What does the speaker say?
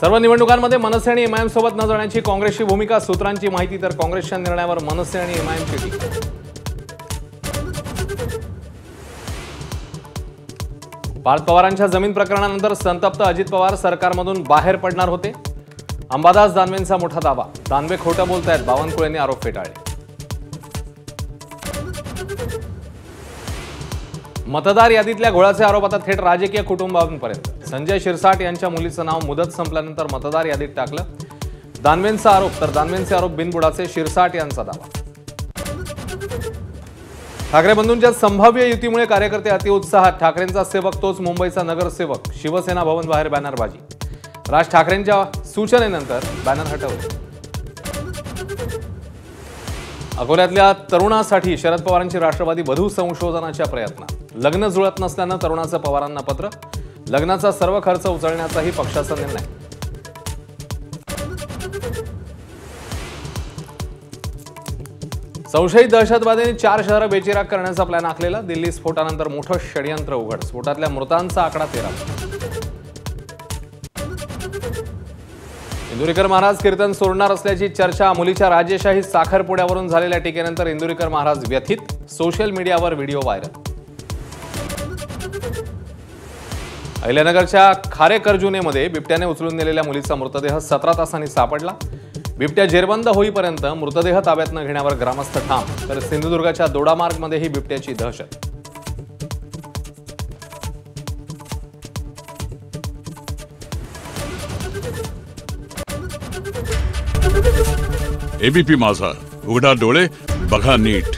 सर्व निवडणुकांमध्ये मनसे आणि एमआयएम सोबत न जाण्याची काँग्रेसची भूमिका, सूत्रांची माहिती तर काँग्रेसच्या निर्णयावर मनसे आणि एमआयएमची टीका। पार्थ पवारांच्या जमीन प्रकरणानंतर संतप्त अजित पवार सरकारमधून बाहेर पडणार होते, अंबादास दानवेंचा मोठा दावा। दानवे खोटं बोलतायत, बावनकुळेंनी आरोप फेटाळले। मतदार यादीतल्या घोळाचे आरोप आता थेट राजकीय कुटुंबांपर्यंत। संजय शिरसाट यांच्या मुलीचं नाव मुदत संपल्यानंतर मतदार यादीत टाकलं, दानवेंचा आरोप तर दानवेंचे आरोप बिनबुडाचे, शिरसाट यांचा दावा। ठाकरे बंधूंच्या संभाव्य युतीमुळे कार्यकर्ते अतिउत्साहात, ठाकरेंचा सेवक तोच मुंबईचा नगरसेवक, शिवसेना भवन बाहेर बॅनरबाजी। राज ठाकरेंच्या सूचनेनंतर बॅनर हटवले। अकोल्यातल्या तरुणासाठी शरद पवारांची राष्ट्रवादी वधू संशोधनाच्या प्रयत्नात। लग्न जुळत नसल्यानं तरुणाचं पवारांना पत्र, लग्नाचा सर्व खर्च उचलण्याचाही पक्षाचा निर्णय। संशयित दहशतवाद्यांनी 4 शहरं बेचिराग करण्याचा प्लॅन आखलेला। दिल्ली स्फोटानंतर मोठं षडयंत्र उघड, स्फोटातल्या मृतांचा आकडा 13। इंदुरीकर महाराज कीर्तन सोडणार असल्याची चर्चा, मुलीच्या राजेशाही साखरपुड्यावरून झालेल्या टीकेनंतर इंदुरीकर महाराज व्यथित, सोशल मीडियावर व्हिडिओ व्हायरल। अहिल्यानगरच्या खारेकर्जुनेमध्ये बिबट्याने उचलून नेलेल्या मुलीचा मृतदेह 17 तासांनी सापडला। बिबट्या जेरबंद होईपर्यंत मृतदेह ताब्यात न घेण्यावर ग्रामस्थ ठाम, तर सिंधुदुर्गाच्या दोडामार्गमध्येही बिबट्याची दहशत। एबीपी माझा, उघडा डोळे बघा नीट।